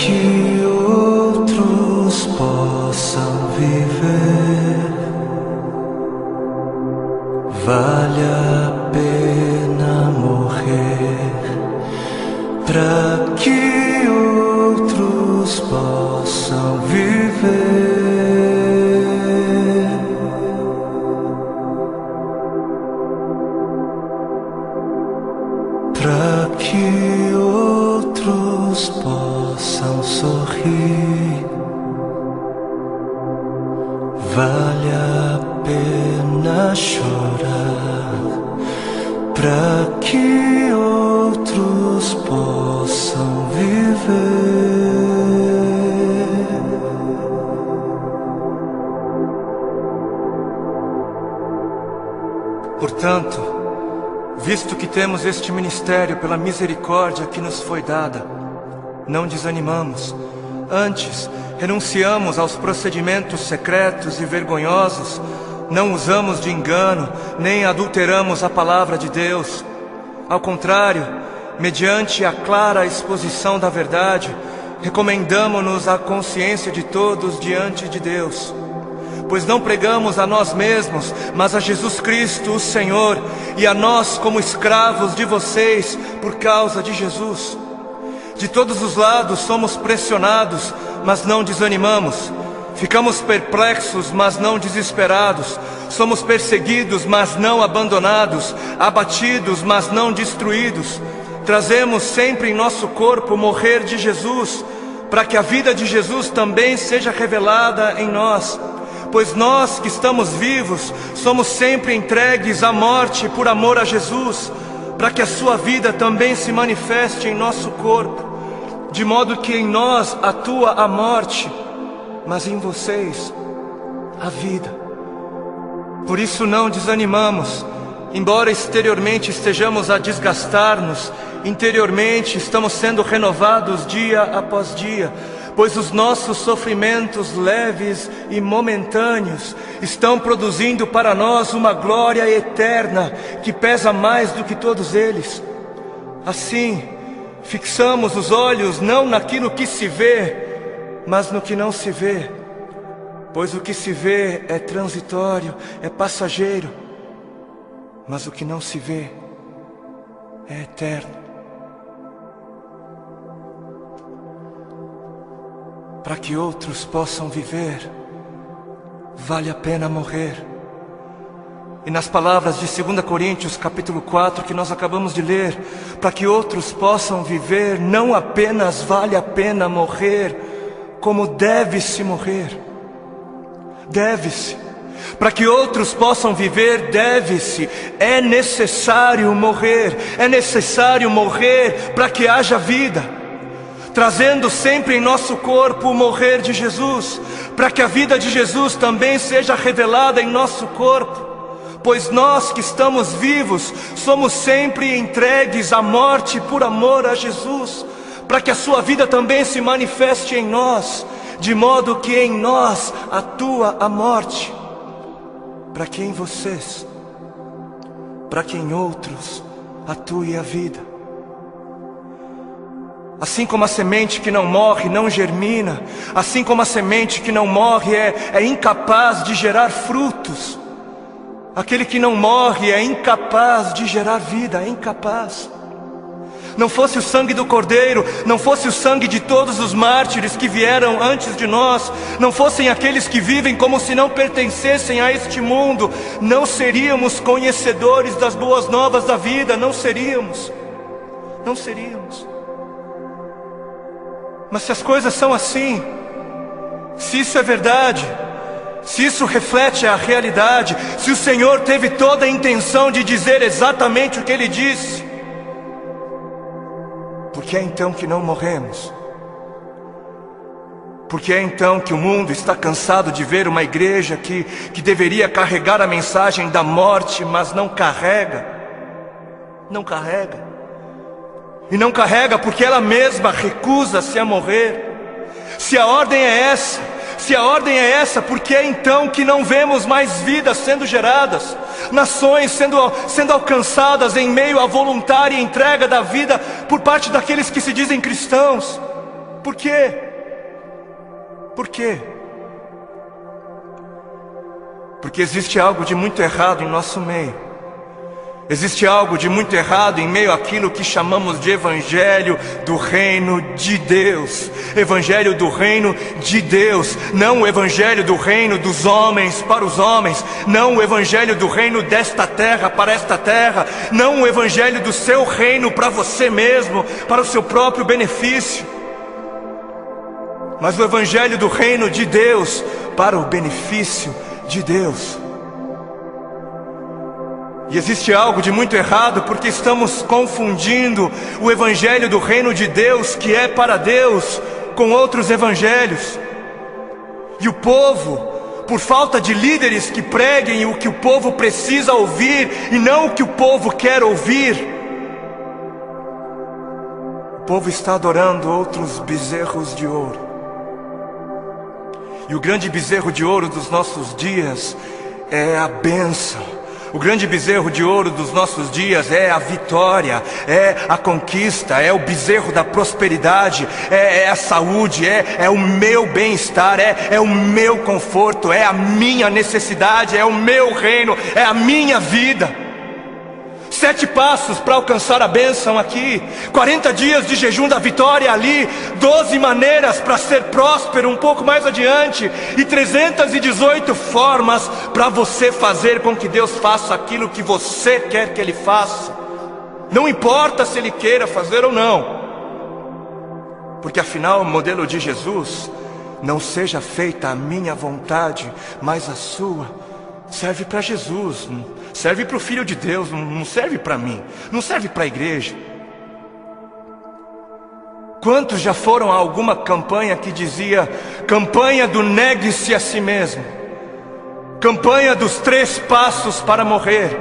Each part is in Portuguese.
que outros possam viver, vale a pena morrer, para que outros possam viver. Para que outros possam sorrir, vale a pena chorar. Para que outros possam viver. Portanto, visto que temos este ministério pela misericórdia que nos foi dada, não desanimamos. Antes, renunciamos aos procedimentos secretos e vergonhosos, não usamos de engano, nem adulteramos a palavra de Deus. Ao contrário, mediante a clara exposição da verdade, recomendamo-nos à consciência de todos diante de Deus. Pois não pregamos a nós mesmos, mas a Jesus Cristo, o Senhor, e a nós como escravos de vocês por causa de Jesus. De todos os lados somos pressionados, mas não desanimamos. Ficamos perplexos, mas não desesperados. Somos perseguidos, mas não abandonados. Abatidos, mas não destruídos. Trazemos sempre em nosso corpo o morrer de Jesus, para que a vida de Jesus também seja revelada em nós. Pois nós que estamos vivos, somos sempre entregues à morte por amor a Jesus, para que a sua vida também se manifeste em nosso corpo, de modo que em nós atua a morte, mas em vocês a vida. Por isso não desanimamos, embora exteriormente estejamos a desgastar-nos, interiormente estamos sendo renovados dia após dia, pois os nossos sofrimentos leves e momentâneos estão produzindo para nós uma glória eterna que pesa mais do que todos eles. Assim, fixamos os olhos não naquilo que se vê, mas no que não se vê, pois o que se vê é transitório, é passageiro, mas o que não se vê é eterno. Para que outros possam viver, vale a pena morrer. E nas palavras de 2 Coríntios capítulo 4 que nós acabamos de ler, para que outros possam viver, não apenas vale a pena morrer, como deve-se morrer. Deve-se. Para que outros possam viver, deve-se. É necessário morrer. É necessário morrer para que haja vida. Trazendo sempre em nosso corpo o morrer de Jesus, para que a vida de Jesus também seja revelada em nosso corpo. Pois nós que estamos vivos, somos sempre entregues à morte por amor a Jesus, para que a sua vida também se manifeste em nós, de modo que em nós atua a morte, para que em vocês, para que em outros atue a vida. Assim como a semente que não morre não germina, assim como a semente que não morre é incapaz de gerar frutos, aquele que não morre é incapaz de gerar vida, é incapaz. Não fosse o sangue do Cordeiro, não fosse o sangue de todos os mártires que vieram antes de nós, não fossem aqueles que vivem como se não pertencessem a este mundo, não seríamos conhecedores das boas novas da vida, não seríamos. Mas se as coisas são assim, se isso é verdade, se isso reflete a realidade, se o Senhor teve toda a intenção de dizer exatamente o que Ele disse, por que é então que não morremos? Por que é então que o mundo está cansado de ver uma igreja que deveria carregar a mensagem da morte, mas não carrega? Não carrega. E não carrega porque ela mesma recusa-se a morrer. Se a ordem é essa, por que é então que não vemos mais vidas sendo geradas? Nações sendo alcançadas em meio à voluntária entrega da vida por parte daqueles que se dizem cristãos? Por quê? Por quê? Porque existe algo de muito errado em nosso meio. Existe algo de muito errado em meio àquilo que chamamos de Evangelho do Reino de Deus. Evangelho do Reino de Deus. Não o Evangelho do Reino dos homens para os homens. Não o Evangelho do Reino desta terra para esta terra. Não o Evangelho do seu reino para você mesmo, para o seu próprio benefício. Mas o Evangelho do Reino de Deus para o benefício de Deus. E existe algo de muito errado porque estamos confundindo o Evangelho do Reino de Deus, que é para Deus, com outros evangelhos. E o povo, por falta de líderes que preguem o que o povo precisa ouvir e não o que o povo quer ouvir, o povo está adorando outros bezerros de ouro. E o grande bezerro de ouro dos nossos dias é a bênção. O grande bezerro de ouro dos nossos dias é a vitória, é a conquista, é o bezerro da prosperidade, é a saúde, é o meu bem-estar, é o meu conforto, é a minha necessidade, é o meu reino, é a minha vida. 7 passos para alcançar a bênção aqui, 40 dias de jejum da vitória ali, 12 maneiras para ser próspero um pouco mais adiante, e 318 formas para você fazer com que Deus faça aquilo que você quer que Ele faça. Não importa se Ele queira fazer ou não, porque afinal o modelo de Jesus, não seja feita a minha vontade, mas a sua, serve para Jesus, serve para o Filho de Deus, não serve para mim, não serve para a igreja. Quantos já foram a alguma campanha que dizia: campanha do negue-se a si mesmo, campanha dos 3 passos para morrer,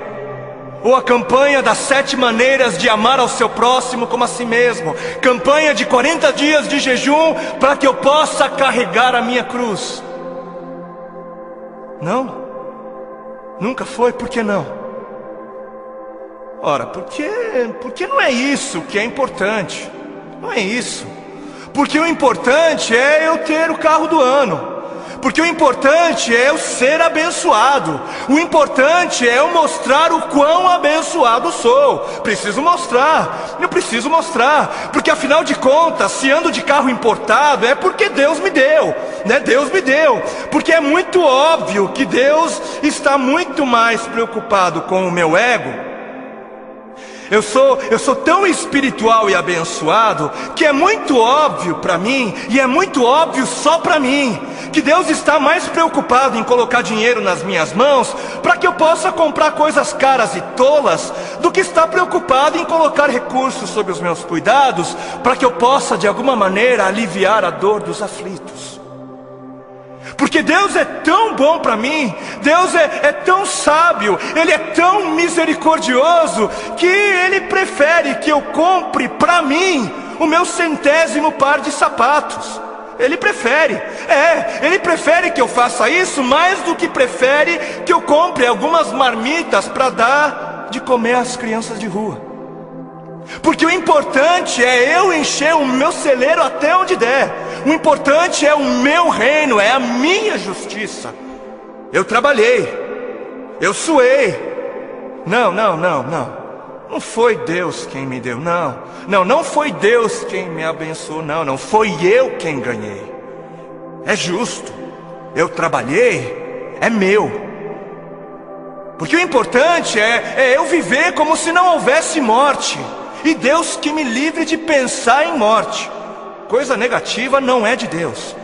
ou a campanha das 7 maneiras de amar ao seu próximo como a si mesmo, campanha de 40 dias de jejum para que eu possa carregar a minha cruz? Não, nunca foi. Por que não? Ora, porque não é isso que é importante. Não é isso. Porque o importante é eu ter o carro do ano. Porque o importante é eu ser abençoado. O importante é eu mostrar o quão abençoado sou. Preciso mostrar. Eu preciso mostrar. Porque afinal de contas, se ando de carro importado, é porque Deus me deu, né? Deus me deu. Porque é muito óbvio que Deus está muito mais preocupado com o meu ego. Eu sou tão espiritual e abençoado que é muito óbvio para mim, e é muito óbvio só para mim, que Deus está mais preocupado em colocar dinheiro nas minhas mãos para que eu possa comprar coisas caras e tolas, do que está preocupado em colocar recursos sob os meus cuidados para que eu possa de alguma maneira aliviar a dor dos aflitos. Porque Deus é tão bom para mim, Deus é tão sábio, Ele é tão misericordioso, que Ele prefere que eu compre para mim o meu 100º par de sapatos. Ele prefere, Ele prefere que eu faça isso mais do que prefere que eu compre algumas marmitas para dar de comer às crianças de rua. Porque o importante é eu encher o meu celeiro até onde der. O importante é o meu reino, é a minha justiça. Eu trabalhei, eu suei. Não foi Deus quem me deu, não foi Deus quem me abençoou, não foi eu quem ganhei. É justo, eu trabalhei, é meu. Porque o importante é eu viver como se não houvesse morte. E Deus que me livre de pensar em morte. Coisa negativa não é de Deus.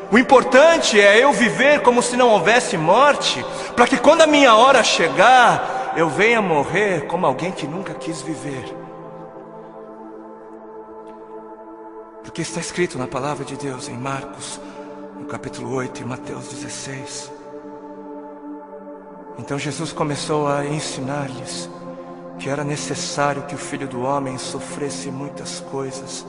O importante é eu viver como se não houvesse morte, para que quando a minha hora chegar, eu venha morrer como alguém que nunca quis viver. Porque está escrito na palavra de Deus em Marcos, no capítulo 8 e Mateus 16. Então Jesus começou a ensinar-lhes que era necessário que o Filho do Homem sofresse muitas coisas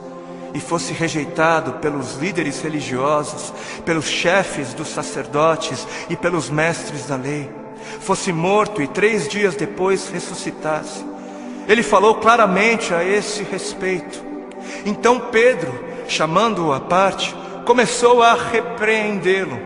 e fosse rejeitado pelos líderes religiosos, pelos chefes dos sacerdotes e pelos mestres da lei, fosse morto e 3 dias depois ressuscitasse. Ele falou claramente a esse respeito. Então Pedro chamando-o à parte, começou a repreendê-lo.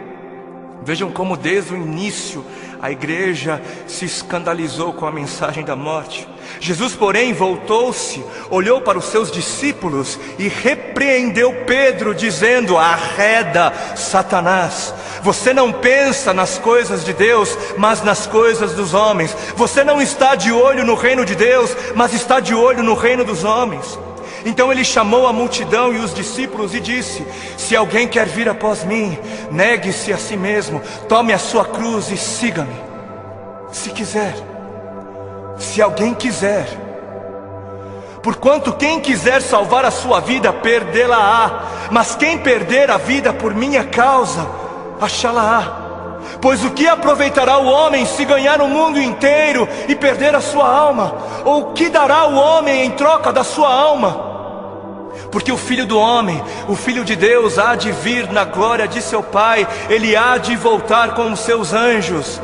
Vejam como desde o início a igreja se escandalizou com a mensagem da morte. Jesus, porém, voltou-se, olhou para os seus discípulos e repreendeu Pedro, dizendo: arreda, Satanás, você não pensa nas coisas de Deus, mas nas coisas dos homens. Você não está de olho no reino de Deus, mas está de olho no reino dos homens. Então ele chamou a multidão e os discípulos e disse: se alguém quer vir após mim, negue-se a si mesmo, tome a sua cruz e siga-me. Se quiser, se alguém quiser. Porquanto quem quiser salvar a sua vida, perdê-la-á. Mas quem perder a vida por minha causa, achá-la-á. Pois o que aproveitará o homem se ganhar o mundo inteiro e perder a sua alma? Ou o que dará o homem em troca da sua alma? Porque o Filho do Homem, o Filho de Deus, há de vir na glória de seu Pai. Ele há de voltar com os seus anjos,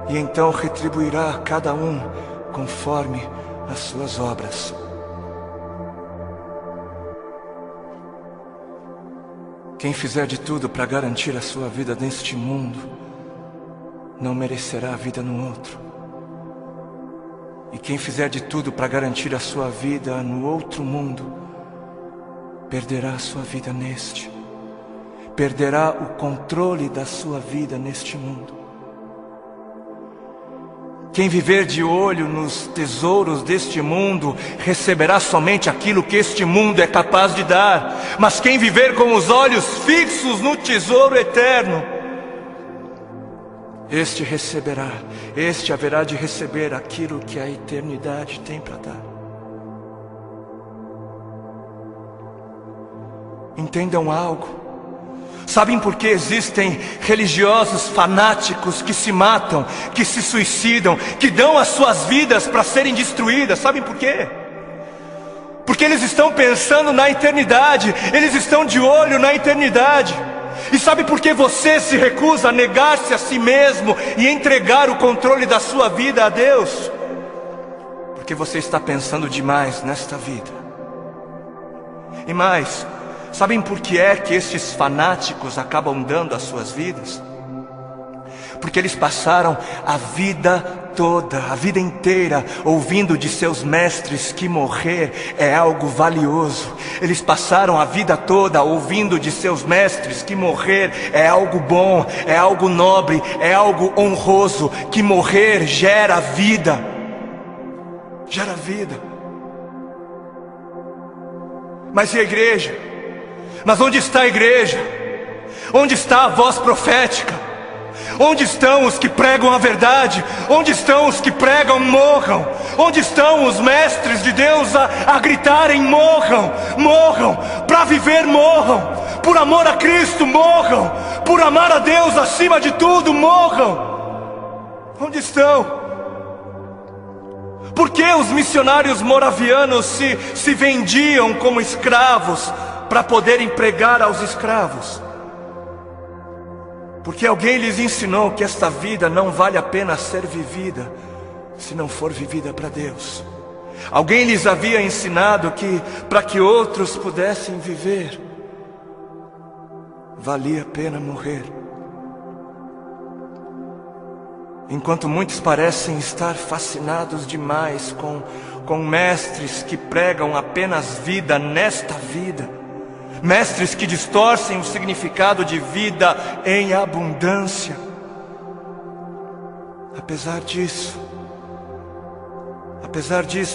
e então retribuirá a cada um conforme as suas obras. Quem fizer de tudo para garantir a sua vida neste mundo, não merecerá a vida no outro. E quem fizer de tudo para garantir a sua vida no outro mundo, perderá a sua vida neste. Perderá o controle da sua vida neste mundo. Quem viver de olho nos tesouros deste mundo, receberá somente aquilo que este mundo é capaz de dar. Mas quem viver com os olhos fixos no tesouro eterno, este receberá, este haverá de receber aquilo que a eternidade tem para dar. Entendam algo. Sabem por que existem religiosos fanáticos que se matam, que se suicidam, que dão as suas vidas para serem destruídas? Sabem por quê? Porque eles estão pensando na eternidade, eles estão de olho na eternidade. E sabe por que você se recusa a negar-se a si mesmo e entregar o controle da sua vida a Deus? Porque você está pensando demais nesta vida. E mais, sabem por que é que estes fanáticos acabam dando as suas vidas? Porque eles passaram a vida toda, a vida inteira, ouvindo de seus mestres que morrer é algo valioso. Eles passaram a vida toda ouvindo de seus mestres que morrer é algo bom, é algo nobre, é algo honroso, que morrer gera vida. Gera vida. Mas e a igreja? Mas onde está a igreja? Onde está a voz profética? Onde estão os que pregam a verdade? Onde estão os que pregam morram? Onde estão os mestres de Deus a gritarem morram? Morram, para viver morram, por amor a Cristo morram, por amar a Deus acima de tudo morram. Onde estão? Por que os missionários moravianos se vendiam como escravos para poderem pregar aos escravos? Porque alguém lhes ensinou que esta vida não vale a pena ser vivida se não for vivida para Deus. Alguém lhes havia ensinado que para que outros pudessem viver, valia a pena morrer. Enquanto muitos parecem estar fascinados demais com mestres que pregam apenas vida nesta vida, mestres que distorcem o significado de vida em abundância. Apesar disso,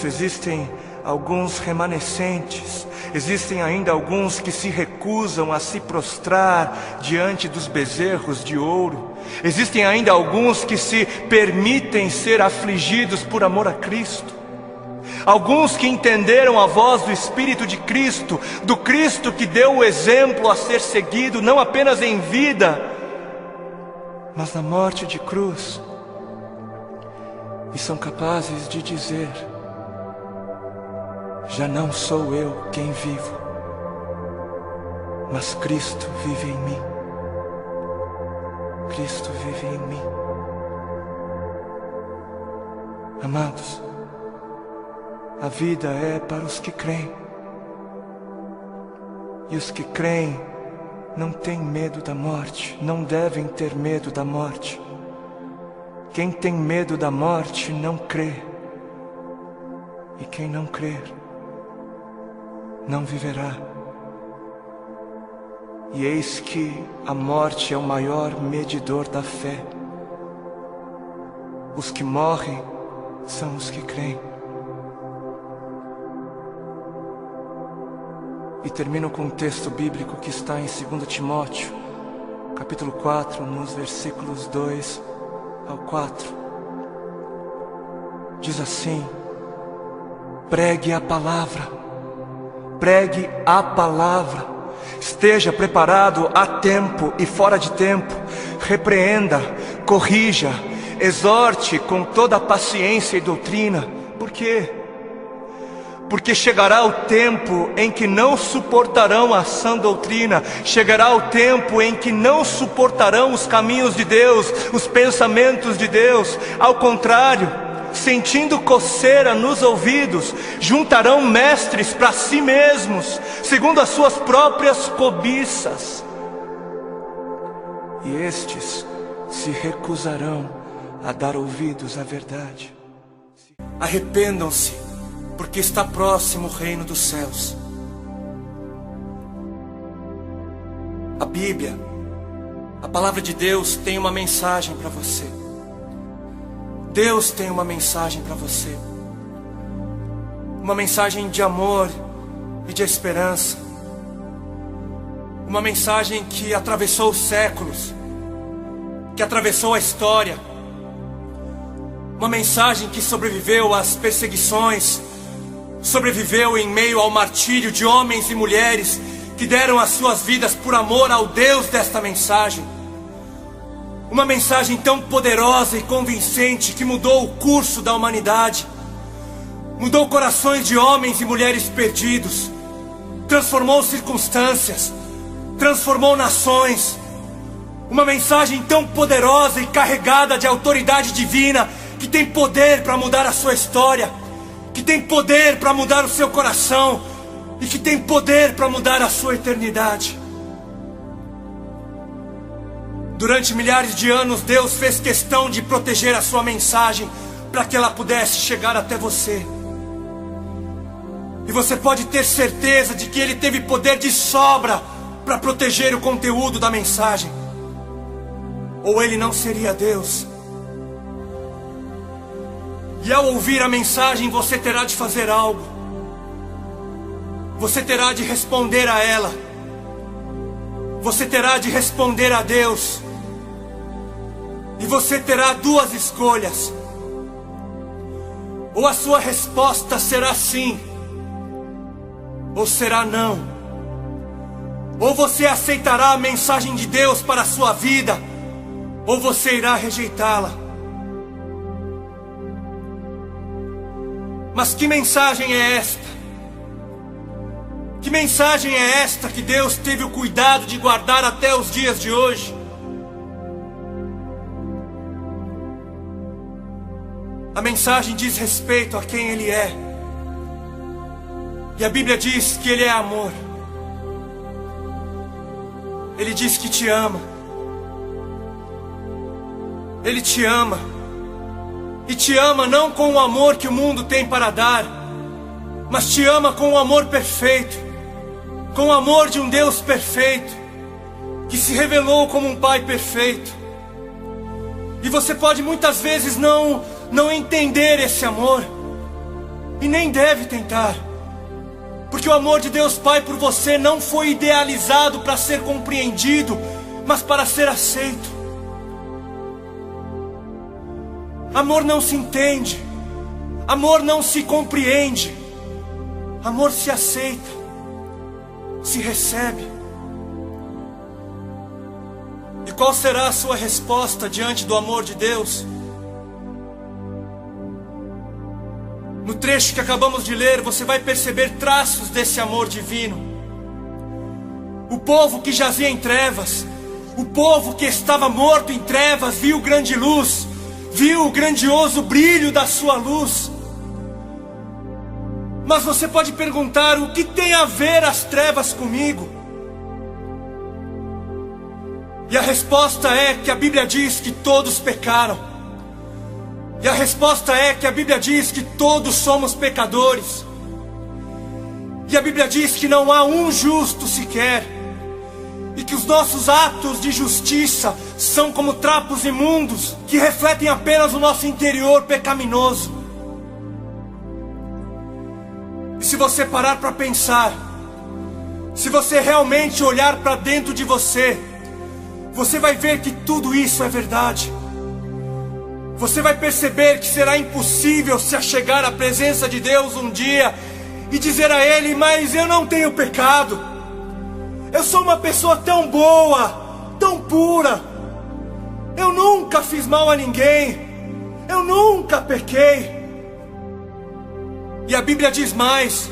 existem alguns remanescentes, existem ainda alguns que se recusam a se prostrar diante dos bezerros de ouro, existem ainda alguns que se permitem ser afligidos por amor a Cristo. Alguns que entenderam a voz do Espírito de Cristo, do Cristo que deu o exemplo a ser seguido, não apenas em vida, mas na morte de cruz, e são capazes de dizer: já não sou eu quem vivo, mas Cristo vive em mim. Cristo vive em mim. Amados, a vida é para os que creem. E os que creem não têm medo da morte, não devem ter medo da morte. Quem tem medo da morte não crê. E quem não crer, não viverá. E eis que a morte é o maior medidor da fé. Os que morrem são os que creem. E termino com um texto bíblico que está em 2 Timóteo, capítulo 4, nos versículos 2 ao 4. Diz assim: pregue a palavra, pregue a palavra, esteja preparado a tempo e fora de tempo, repreenda, corrija, exorte com toda a paciência e doutrina. Por quê? Porque chegará o tempo em que não suportarão a sã doutrina, chegará o tempo em que não suportarão os caminhos de Deus, os pensamentos de Deus. Ao contrário, sentindo coceira nos ouvidos, juntarão mestres para si mesmos, segundo as suas próprias cobiças. E estes se recusarão a dar ouvidos à verdade. Arrependam-se, porque está próximo o reino dos céus. A Bíblia, a palavra de Deus, tem uma mensagem para você. Deus tem uma mensagem para você. Uma mensagem de amor e de esperança. Uma mensagem que atravessou os séculos, que atravessou a história. Uma mensagem que sobreviveu às perseguições, sobreviveu em meio ao martírio de homens e mulheres que deram as suas vidas por amor ao Deus desta mensagem. Uma mensagem tão poderosa e convincente que mudou o curso da humanidade, mudou corações de homens e mulheres perdidos, transformou circunstâncias, transformou nações. Uma mensagem tão poderosa e carregada de autoridade divina que tem poder para mudar a sua história, que tem poder para mudar o seu coração e que tem poder para mudar a sua eternidade. Durante milhares de anos, Deus fez questão de proteger a sua mensagem para que ela pudesse chegar até você. E você pode ter certeza de que Ele teve poder de sobra para proteger o conteúdo da mensagem, ou Ele não seria Deus. E ao ouvir a mensagem, você terá de fazer algo. Você terá de responder a ela. Você terá de responder a Deus. E você terá duas escolhas. Ou a sua resposta será sim, ou será não. Ou você aceitará a mensagem de Deus para a sua vida, ou você irá rejeitá-la. Mas que mensagem é esta? Que mensagem é esta que Deus teve o cuidado de guardar até os dias de hoje? A mensagem diz respeito a quem Ele é. E a Bíblia diz que Ele é amor. Ele diz que te ama. Ele te ama. E te ama não com o amor que o mundo tem para dar, mas te ama com o amor perfeito, com o amor de um Deus perfeito, que se revelou como um Pai perfeito. E você pode muitas vezes não entender esse amor, e nem deve tentar, porque o amor de Deus Pai por você não foi idealizado para ser compreendido, mas para ser aceito. Amor não se entende, amor não se compreende, amor se aceita, se recebe. E qual será a sua resposta diante do amor de Deus? No trecho que acabamos de ler, você vai perceber traços desse amor divino. O povo que jazia em trevas, o povo que estava morto em trevas, viu grande luz, viu o grandioso brilho da sua luz. Mas você pode perguntar: o que tem a ver as trevas comigo? E a resposta é que a Bíblia diz que todos pecaram. E a resposta é que a Bíblia diz que todos somos pecadores. E a Bíblia diz que não há um justo sequer. E que os nossos atos de justiça são como trapos imundos que refletem apenas o nosso interior pecaminoso. E se você parar para pensar, se você realmente olhar para dentro de você, você vai ver que tudo isso é verdade. Você vai perceber que será impossível se achegar à presença de Deus um dia e dizer a Ele: mas eu não tenho pecado. Eu sou uma pessoa tão boa, tão pura. Eu nunca fiz mal a ninguém. Eu nunca pequei. E a Bíblia diz mais.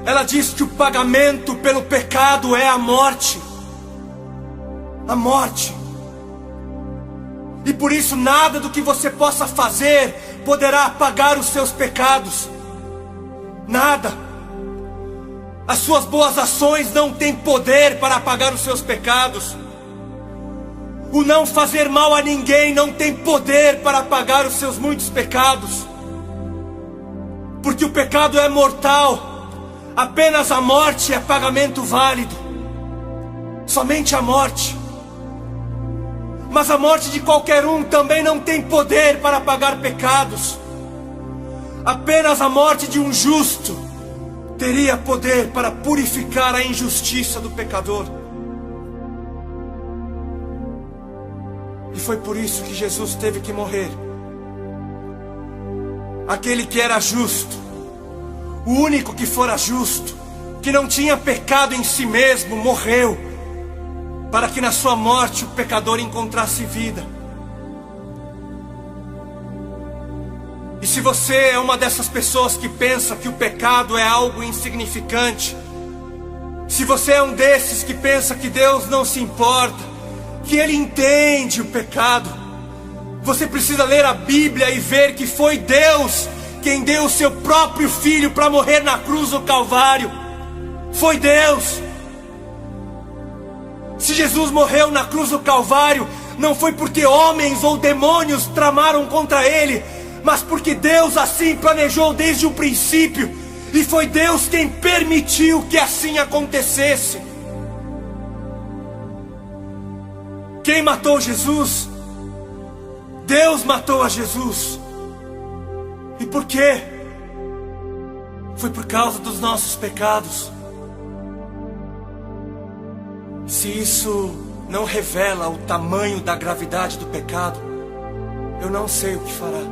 Ela diz que o pagamento pelo pecado é a morte. A morte. E por isso nada do que você possa fazer poderá apagar os seus pecados. Nada. As suas boas ações não têm poder para apagar os seus pecados. O não fazer mal a ninguém não tem poder para apagar os seus muitos pecados. Porque o pecado é mortal. Apenas a morte é pagamento válido. Somente a morte. Mas a morte de qualquer um também não tem poder para apagar pecados. Apenas a morte de um justo teria poder para purificar a injustiça do pecador. E foi por isso que Jesus teve que morrer. Aquele que era justo, o único que fora justo, que não tinha pecado em si mesmo, morreu, para que na sua morte o pecador encontrasse vida. E se você é uma dessas pessoas que pensa que o pecado é algo insignificante, se você é um desses que pensa que Deus não se importa, que Ele entende o pecado, você precisa ler a Bíblia e ver que foi Deus quem deu o seu próprio Filho para morrer na cruz do Calvário. Foi Deus. Se Jesus morreu na cruz do Calvário, não foi porque homens ou demônios tramaram contra Ele, mas porque Deus assim planejou desde o princípio, e foi Deus quem permitiu que assim acontecesse. Quem matou Jesus? Deus matou a Jesus. E por quê? Foi por causa dos nossos pecados. Se isso não revela o tamanho da gravidade do pecado, eu não sei o que fará.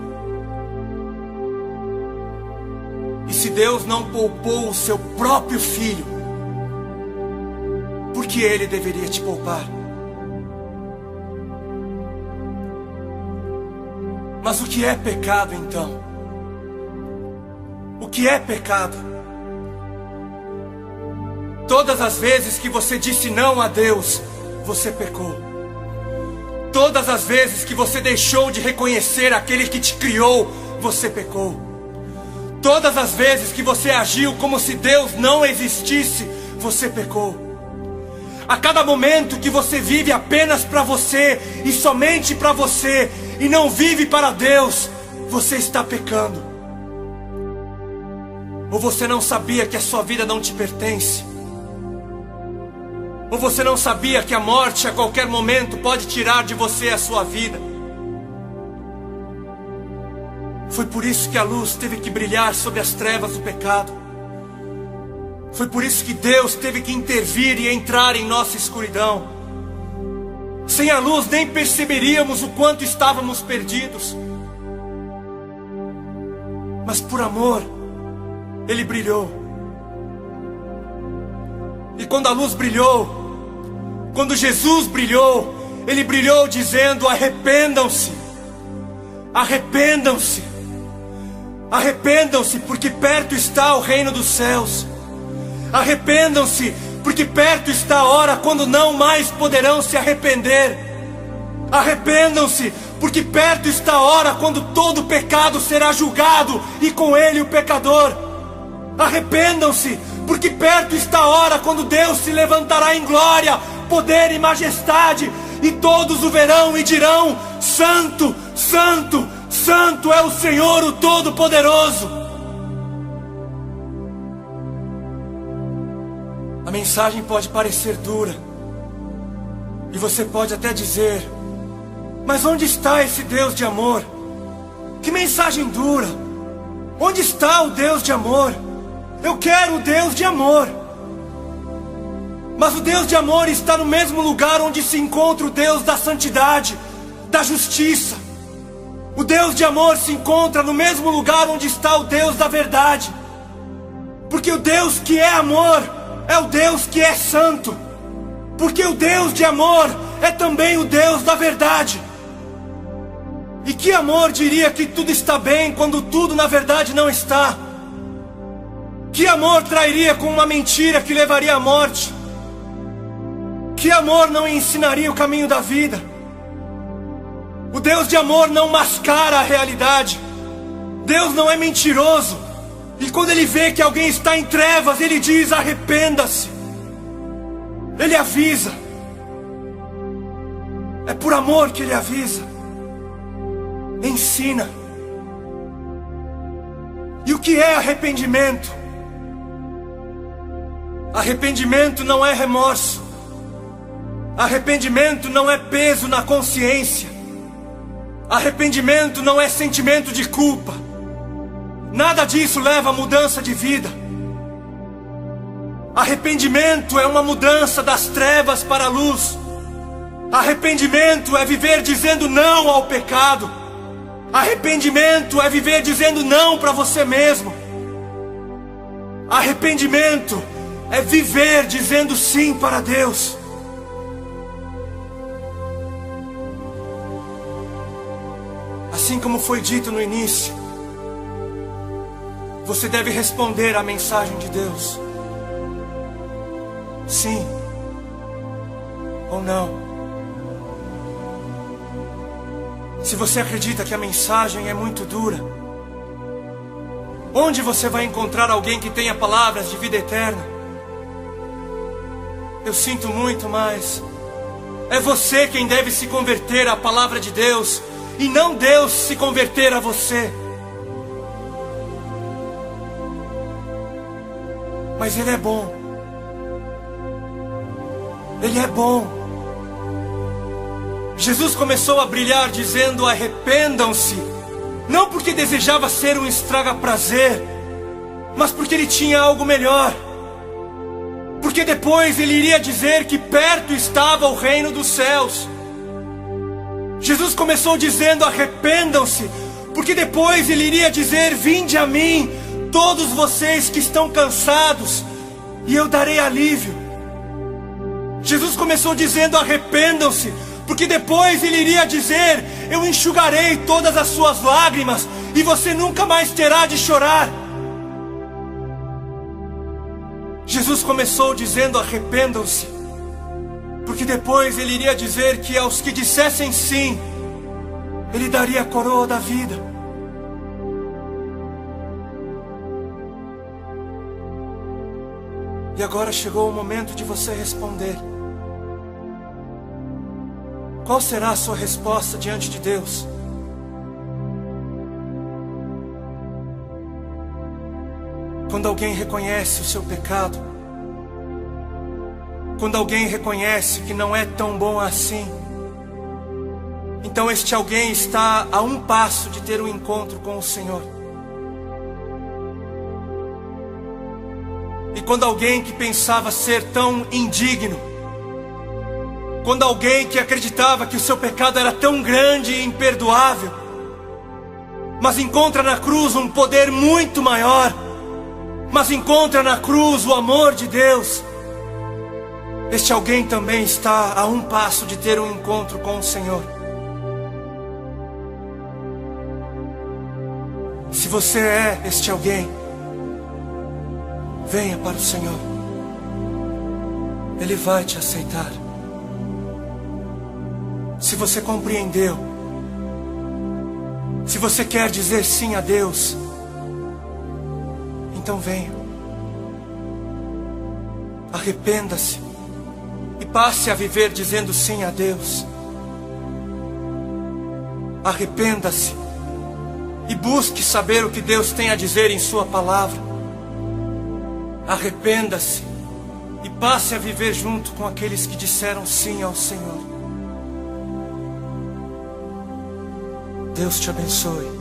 E se Deus não poupou o seu próprio Filho, por que Ele deveria te poupar? Mas o que é pecado então? O que é pecado? Todas as vezes que você disse não a Deus, você pecou. Todas as vezes que você deixou de reconhecer aquele que te criou, você pecou. Todas as vezes que você agiu como se Deus não existisse, você pecou. A cada momento que você vive apenas para você e somente para você, e não vive para Deus, você está pecando. Ou você não sabia que a sua vida não te pertence? Ou você não sabia que a morte a qualquer momento pode tirar de você a sua vida? Foi por isso que a luz teve que brilhar sobre as trevas do pecado. Foi por isso que Deus teve que intervir e entrar em nossa escuridão. Sem a luz nem perceberíamos o quanto estávamos perdidos. Mas por amor, Ele brilhou. E quando a luz brilhou, quando Jesus brilhou, Ele brilhou dizendo: arrependam-se, arrependam-se, arrependam-se, porque perto está o reino dos céus. Arrependam-se, porque perto está a hora quando não mais poderão se arrepender. Arrependam-se, porque perto está a hora quando todo pecado será julgado e com ele o pecador. Arrependam-se, porque perto está a hora quando Deus se levantará em glória, poder e majestade, e todos o verão e dirão: Santo, Santo, Santo é o Senhor, o Todo-Poderoso. A mensagem pode parecer dura, e você pode até dizer: mas onde está esse Deus de amor? Que mensagem dura! Onde está o Deus de amor? Eu quero o Deus de amor. Mas o Deus de amor está no mesmo lugar onde se encontra o Deus da santidade, da justiça. O Deus de amor se encontra no mesmo lugar onde está o Deus da verdade. Porque o Deus que é amor é o Deus que é santo. Porque o Deus de amor é também o Deus da verdade. E que amor diria que tudo está bem quando tudo na verdade não está? Que amor trairia com uma mentira que levaria à morte? Que amor não ensinaria o caminho da vida? O Deus de amor não mascara a realidade. Deus não é mentiroso. E quando Ele vê que alguém está em trevas, Ele diz: arrependa-se. Ele avisa. É por amor que Ele avisa. Ensina. E o que é arrependimento? Arrependimento não é remorso. Arrependimento não é peso na consciência. Arrependimento não é sentimento de culpa. Nada disso leva a mudança de vida. Arrependimento é uma mudança das trevas para a luz. Arrependimento é viver dizendo não ao pecado. Arrependimento é viver dizendo não para você mesmo. Arrependimento é viver dizendo sim para Deus. Assim como foi dito no início, você deve responder à mensagem de Deus. Sim ou não. Se você acredita que a mensagem é muito dura, onde você vai encontrar alguém que tenha palavras de vida eterna? Eu sinto muito, mas é você quem deve se converter à palavra de Deus, e não Deus se converter a você. Mas Ele é bom. Ele é bom. Jesus começou a brilhar dizendo: arrependam-se. Não porque desejava ser um estraga-prazer, mas porque Ele tinha algo melhor. Porque depois Ele iria dizer que perto estava o reino dos céus. Jesus começou dizendo: arrependam-se, porque depois Ele iria dizer: vinde a mim, todos vocês que estão cansados, e eu darei alívio. Jesus começou dizendo: arrependam-se, porque depois Ele iria dizer: eu enxugarei todas as suas lágrimas, e você nunca mais terá de chorar. Jesus começou dizendo: arrependam-se, porque depois Ele iria dizer que aos que dissessem sim, Ele daria a coroa da vida. E agora chegou o momento de você responder. Qual será a sua resposta diante de Deus? Quando alguém reconhece o seu pecado, quando alguém reconhece que não é tão bom assim, então este alguém está a um passo de ter um encontro com o Senhor. E quando alguém que pensava ser tão indigno, quando alguém que acreditava que o seu pecado era tão grande e imperdoável, mas encontra na cruz um poder muito maior, mas encontra na cruz o amor de Deus, este alguém também está a um passo de ter um encontro com o Senhor. Se você é este alguém, venha para o Senhor. Ele vai te aceitar. Se você compreendeu, se você quer dizer sim a Deus, então venha. Arrependa-se e passe a viver dizendo sim a Deus. Arrependa-se e busque saber o que Deus tem a dizer em sua palavra. Arrependa-se e passe a viver junto com aqueles que disseram sim ao Senhor. Deus te abençoe.